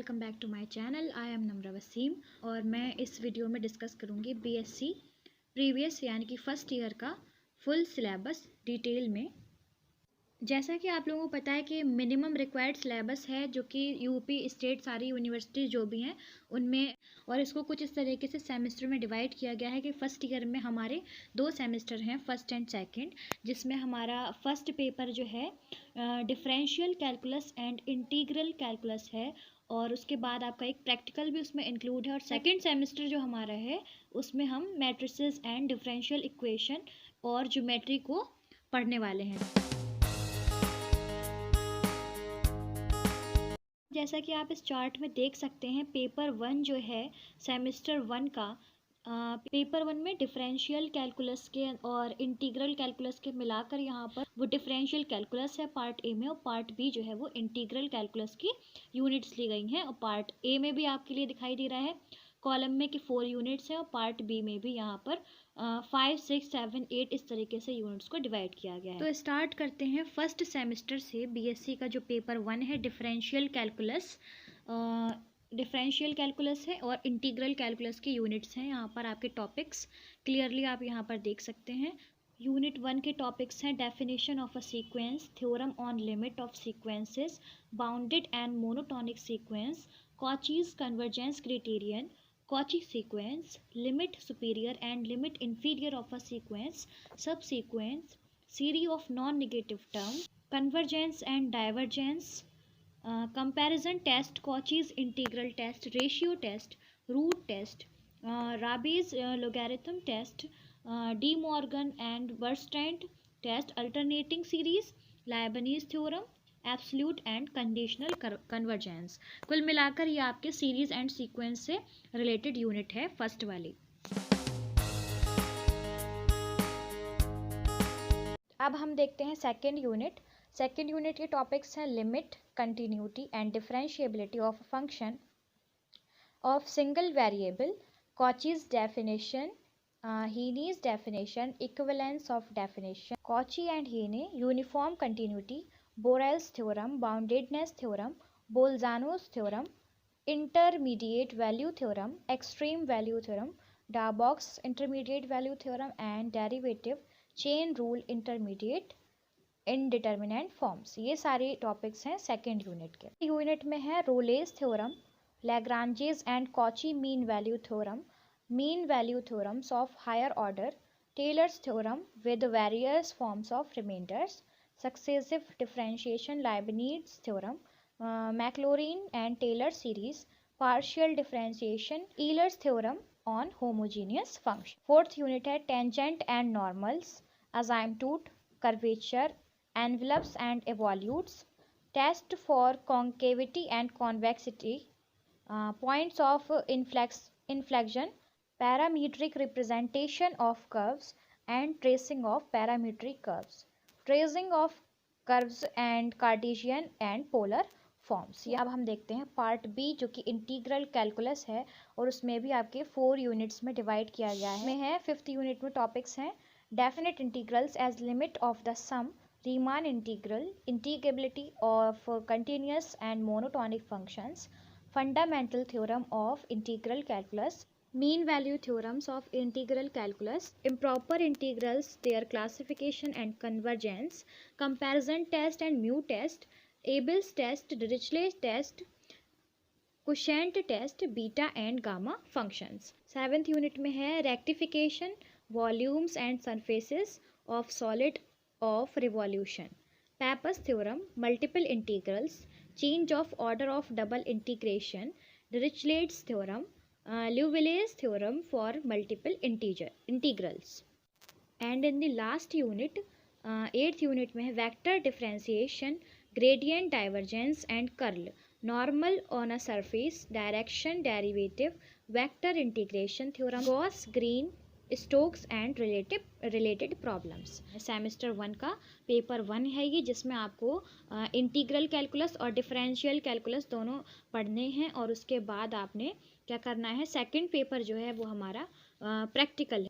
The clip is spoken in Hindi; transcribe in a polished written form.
Welcome back to my channel. I am Namra Wasim और मैं इस वीडियो में डिस्कस करूंगी बीएससी प्रीवियस यानी कि फर्स्ट ईयर का फुल सिलेबस डिटेल में। जैसा कि आप लोगों को पता है कि मिनिमम रिक्वायर्ड सिलेबस है जो कि यूपी स्टेट सारी यूनिवर्सिटी जो भी हैं उनमें, और इसको कुछ इस तरीके से सेमेस्टर में डिवाइड किया गया है कि फ़र्स्ट ईयर में हमारे 2 सेमेस्टर हैं, फर्स्ट एंड सेकंड, जिसमें हमारा फर्स्ट पेपर जो है differential calculus and integral calculus है, और उसके बाद आपका एक प्रैक्टिकल भी उसमें इंक्लूड है। और सेकेंड सेमेस्टर जो हमारा है उसमें हम मैट्रिसेस एंड डिफरेंशियल इक्वेशन और ज्योमेट्री को पढ़ने वाले हैं। जैसा कि आप इस चार्ट में देख सकते हैं, पेपर 1 जो है सेमेस्टर 1 का, पेपर 1 में डिफरेंशियल कैलकुलस के और इंटीग्रल कैलकुलस के मिलाकर यहाँ पर वो डिफरेंशियल कैलकुलस है पार्ट ए में, और पार्ट बी जो है वो इंटीग्रल कैलकुलस की यूनिट्स ली गई हैं। और पार्ट ए में भी आपके लिए दिखाई दे रहा है कॉलम में कि 4 यूनिट्स हैं, और पार्ट बी में भी यहाँ पर 5, 6, 7, 8 इस तरीके से यूनिट्स को डिवाइड किया गया है। तो स्टार्ट करते हैं फर्स्ट सेमेस्टर से। बीएससी का जो पेपर 1 है डिफरेंशियल कैलकुलस है और इंटीग्रल कैलकुलस की यूनिट्स हैं। यहाँ पर आपके टॉपिक्स क्लियरली आप यहाँ पर देख सकते हैं। यूनिट 1 के टॉपिक्स हैं definition of a sequence, theorem on limit of sequences, bounded and monotonic sequence, Cauchy's convergence criterion, Cauchy sequence, limit superior and limit inferior of a sequence, subsequence, series of non-negative term, convergence and divergence, comparison test, Cauchy's integral test, ratio test, root test, Rabi's logarithm test, De Morgan and Weierstrass test, alternating series, Leibniz theorem, absolute and conditional convergence. कुल मिलाकर ये आपके सीरीज एंड सीक्वेंस से रिलेटेड यूनिट है फर्स्ट वाली। अब हम देखते हैं सेकेंड यूनिट। सेकेंड यूनिट के टॉपिक्स हैं limit, continuity and differentiability of function of single variable, Cauchy's definition, Heine's definition, equivalence of definition, Cauchy and Heine, uniform continuity, Borel's theorem, boundedness theorem, Bolzano's theorem, intermediate value theorem, extreme value theorem, Darboux intermediate value theorem and derivative chain rule intermediate indeterminate forms। ये सारे टॉपिक्स हैं सेकेंड यूनिट के। यूनिट में है Rolle's theorem, Lagrange's and Cauchy mean value theorems of higher order, Taylor's theorem with various forms of remainders, successive differentiation, Leibniz theorem, Maclaurin and Taylor series, partial differentiation, Euler's theorem on homogeneous function। Fourth unit है tangent and normals, asymptote, curvature, envelopes and evolutes, test for concavity and convexity, points of inflection, parametric representation of curves and tracing of parametric curves, tracing of curves and Cartesian and polar forms. ये अब हम देखते हैं पार्ट बी जो कि इंटीग्रल कैलकुलस है, और उसमें भी आपके 4 यूनिट्स में डिवाइड किया गया है। में है फिफ्थ यूनिट में टॉपिक्स हैं definite integrals as limit of the sum, Riemann integral, integrability of continuous and monotonic functions, fundamental theorem of integral calculus, mean value theorems of integral calculus, improper integrals, their classification and convergence, comparison test and mu test, Abel's test, Dirichlet's test, quotient test, beta and gamma functions। Seventh unit में है rectification, volumes and surfaces of solid of revolution, Pappus theorem, multiple integrals, change of order of double integration, Dirichlet's theorem, Liouville's theorem for multiple integrals। And in the last unit, 8th unit में है vector differentiation, gradient divergence and curl, normal on a surface, direction derivative, vector integration theorem, Gauss, Green, Stokes and related problems। Semester 1 का पेपर 1 है ये, जिसमें आपको इंटीग्रल कैलकुलस और डिफरेंशियल कैलकुलस दोनों पढ़ने हैं, और उसके बाद आपने क्या करना है, सेकंड पेपर जो है वो हमारा प्रैक्टिकल है।